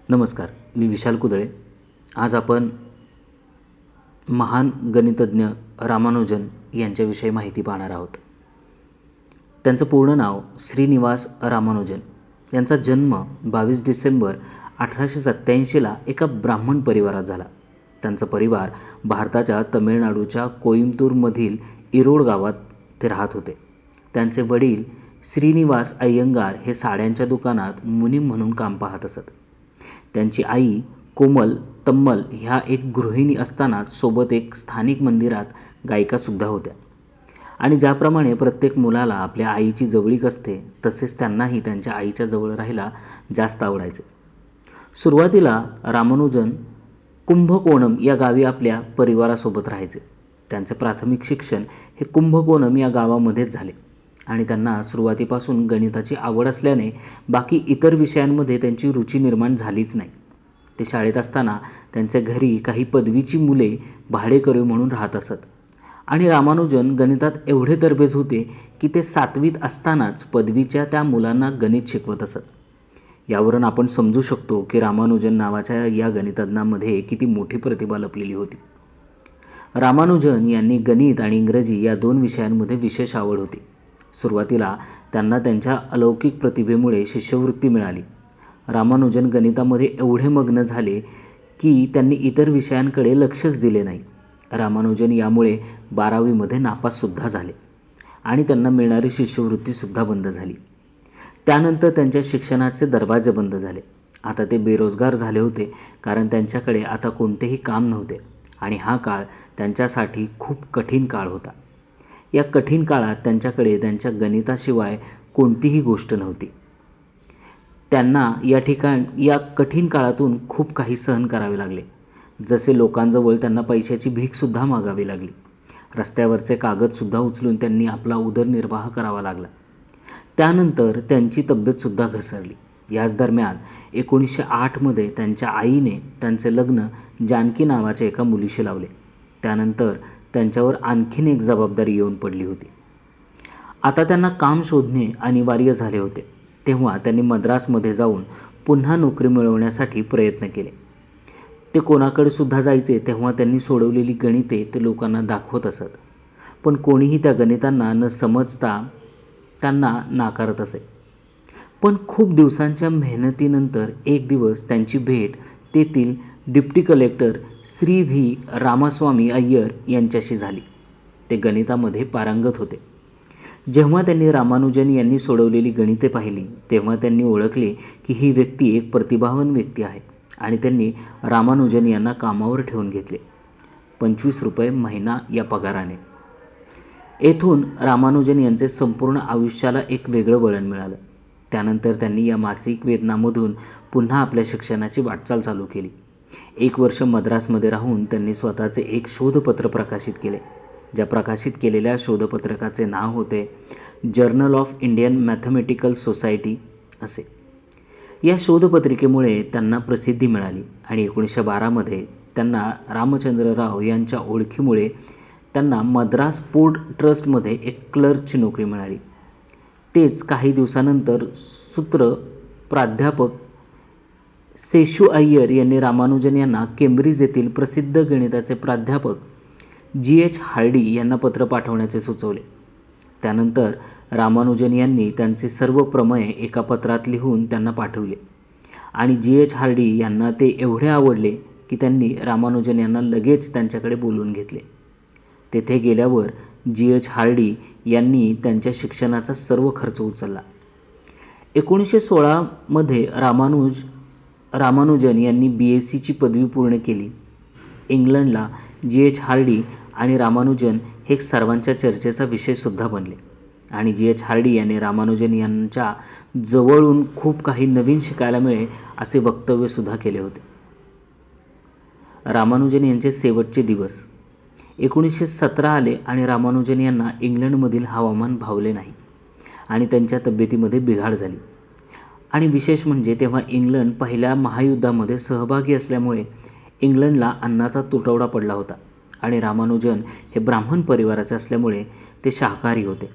नमस्कार, मी विशाल कुदळे. आज आपण महान गणितज्ञ रामानुजन यांच्याविषयी माहिती पाहणार आहोत. त्यांचं पूर्ण नाव श्रीनिवास रामानुजन. यांचा जन्म 22 डिसेंबर 1887ला एका ब्राह्मण परिवारात झाला. त्यांचा परिवार भारताच्या तमिळनाडूच्या कोइंबतूरमधील इरोड गावात ते राहत होते. त्यांचे वडील श्रीनिवास अय्यंगार हे साड्यांच्या दुकानात मुनीम म्हणून काम पाहत असत. त्यांची आई कोमल तम्मल ह्या एक गृहिणी असतानाच सोबत एक स्थानिक मंदिरात गायिकासुद्धा होत्या. आणि ज्याप्रमाणे प्रत्येक मुलाला आपल्या आईची जवळीक असते, तसेच त्यांनाही त्यांच्या आईच्या जवळ राहायला जास्त आवडायचे. सुरुवातीला रामानुजन कुंभकोणम या गावी आपल्या परिवारासोबत राहायचे. त्यांचे प्राथमिक शिक्षण हे कुंभकोणम या गावामध्येच झाले आणि त्यांना सुरुवातीपासून गणिताची आवड असल्याने बाकी इतर विषयांमध्ये त्यांची रुची निर्माण झालीच नाही. ते शाळेत असताना त्यांच्या घरी काही पदवीची मुले भाडेकरू म्हणून राहत असत आणि रामानुजन गणितात एवढे तरबेज होते की ते 7वीत असतानाच पदवीच्या त्या मुलांना गणित शिकवत असत. यावरून आपण समजू शकतो की रामानुजन नावाच्या या गणितज्ञामध्ये किती मोठी प्रतिभा लपलेली होती. रामानुजन यांनी गणित आणि इंग्रजी या 2 विषयांमध्ये विशेष आवड होती. सुरुवातीला त्यांना त्यांच्या अलौकिक प्रतिभेमुळे शिष्यवृत्ती मिळाली. रामानुजन गणितामध्ये एवढे मग्न झाले की त्यांनी इतर विषयांकडे लक्षच दिले नाही. रामानुजन यामुळे 12वीमध्ये नापाससुद्धा झाले आणि त्यांना मिळणारी शिष्यवृत्तीसुद्धा बंद झाली. त्यानंतर त्यांच्या शिक्षणाचे दरवाजे बंद झाले. आता ते बेरोजगार झाले होते, कारण त्यांच्याकडे आता कोणतेही काम नव्हते आणि हा काळ त्यांच्यासाठी खूप कठीण काळ होता. या कठीण काळात त्यांच्याकडे त्यांच्या गणिताशिवाय कोणतीही गोष्ट नव्हती. त्यांना या कठीण काळातून खूप काही सहन करावे लागले. जसे लोकांजवळ त्यांना पैशाची भीकसुद्धा मागावी लागली. रस्त्यावरचे कागदसुद्धा उचलून त्यांनी आपला उदरनिर्वाह करावा लागला. त्यानंतर त्यांची तब्येतसुद्धा घसरली. याच दरम्यान 1908मध्ये त्यांच्या आईने त्यांचे लग्न जानकी नावाच्या एका मुलीशी लावले. त्यानंतर त्यांच्यावर आणखीन एक जबाबदारी येऊन पडली होती. आता त्यांना काम शोधणे अनिवार्य झाले होते. तेव्हा त्यांनी मद्रासमध्ये जाऊन पुन्हा नोकरी मिळवण्यासाठी प्रयत्न केले. ते कोणाकडे सुद्धा जायचे तेव्हा त्यांनी सोडवलेली गणिते ते लोकांना दाखवत असत, पण कोणीही त्या गणितांना न समजता त्यांना नाकारत असे. पण खूप दिवसांच्या मेहनतीनंतर एक दिवस त्यांची भेट तेथील deputy collector Shri V Ramaswamy Iyer यांच्याशी झाली. ते गणितामध्ये पारंगत होते. जेव्हा त्यांनी रामानुजन यांनी सोडवलेली गणिते पाहिली तेव्हा त्यांनी ओळखले की ही व्यक्ती एक प्रतिभावान व्यक्ती आहे आणि त्यांनी रामानुजन यांना कामावर ठेवून घेतले, 25 रुपये महिना या पगाराने. येथून रामानुजन यांचे संपूर्ण आयुष्याला एक वेगळं वळण मिळालं. त्यानंतर त्यांनी या मासिक वेतनामधून पुन्हा आपल्या शिक्षणाची वाटचाल चालू केली. 1 वर्ष मद्रासमध्ये राहून त्यांनी स्वतःचे एक शोधपत्र प्रकाशित केले. ज्या प्रकाशित केलेल्या शोधपत्रकाचे नाव होते journal of Indian mathematical society असे. या शोधपत्रिकेमुळे त्यांना प्रसिद्धी मिळाली आणि 1912मध्ये त्यांना रामचंद्र राव यांच्या ओळखीमुळे त्यांना मद्रास पोर्ट ट्रस्टमध्ये एक क्लर्कची नोकरी मिळाली. तेच काही दिवसानंतर सूत्र प्राध्यापक सेशू अय्यर यांनी रामानुजन यांना केम्ब्रिज येथील प्रसिद्ध गणिताचे प्राध्यापक G.H. हार्डी यांना पत्र पाठवण्याचे सुचवले. त्यानंतर रामानुजन यांनी त्यांचे सर्व प्रमेय एका पत्रात लिहून त्यांना पाठवले आणि G.H. हार्डी यांना ते एवढे आवडले की त्यांनी रामानुजन यांना लगेच त्यांच्याकडे बोलवून घेतले. तेथे गेल्यावर G.H. हार्डी यांनी त्यांच्या शिक्षणाचा सर्व खर्च उचलला. 1916मध्ये रामानुजन यांनी BSc पदवी पूर्ण केली. इंग्लंडला G.H. हार्डी आणि रामानुजन हे सर्वांच्या चर्चेचा विषयसुद्धा बनले आणि G.H. हार्डी यांनी रामानुजन यांच्या जवळून खूप काही नवीन शिकायला मिळेल असे वक्तव्यसुद्धा केले होते. रामानुजन यांचे शेवटचे दिवस 1917 आले आणि रामानुजन यांना इंग्लंडमधील हवामान भावले नाही आणि त्यांच्या तब्येतीमध्ये बिघाड झाली. आणि विशेष म्हणजे तेव्हा इंग्लंड पहिल्या महायुद्धामध्ये सहभागी असल्यामुळे इंग्लंडला अन्नाचा तुटवडा पडला होता आणि रामानुजन हे ब्राह्मण परिवाराचे असल्यामुळे ते शाकाहारी होते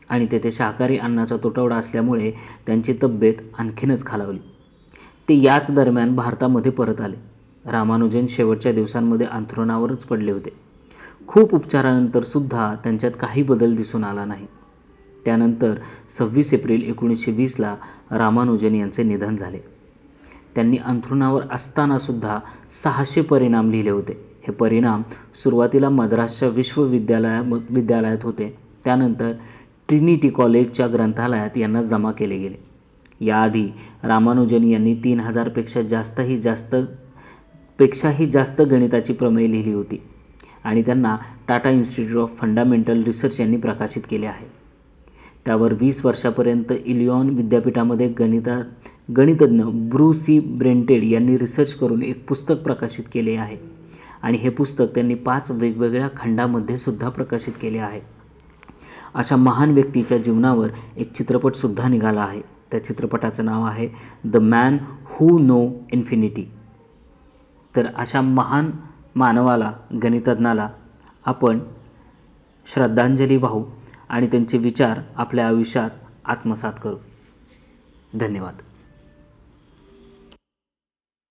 आणि तेथे शाकाहारी अन्नाचा तुटवडा असल्यामुळे त्यांची तब्येत आणखीनच खालावली. ते याच दरम्यान भारतामध्ये परत आले. रामानुजन शेवटच्या दिवसांमध्ये अंथरुणावरच पडले होते. खूप उपचारानंतर सुद्धा त्यांच्यात काही बदल दिसून आला नाही. त्यानंतर 26 एप्रिल 1920ला रामानुजन यांचे निधन झाले. त्यांनी अंथरुणावर असतानासुद्धा 600 परिणाम लिहिले होते. हे परिणाम सुरुवातीला मद्रासच्या विद्यालयात होते. त्यानंतर ट्रिनिटी कॉलेजच्या ग्रंथालयात यांना जमा केले गेले. याआधी रामानुजन यांनी 3000 पेक्षाही जास्त गणिताची प्रमेय लिहिली होती आणि त्यांना Tata institute of fundamental research यांनी प्रकाशित केले आहे. त्यावर 20 वर्षापर्यंत इलिनॉय विद्यापीठामध्ये गणितज्ञ ब्रूसी ब्रेंटेड यांनी रिसर्च करून एक पुस्तक प्रकाशित केले आहे आणि हे पुस्तक त्यांनी 5 वेगवेगळ्या खंडामध्ये सुद्धा प्रकाशित केले आहे. अशा महान व्यक्तीच्या जीवनावर एक चित्रपटसुद्धा निघाला आहे. त्या चित्रपटाचं नाव आहे the man who no infinity. तर अशा महान मानवाला, गणितज्ञाला आपण श्रद्धांजली वाहू आणि त्यांचे विचार आपल्या आयुष्यात आत्मसात करू. धन्यवाद.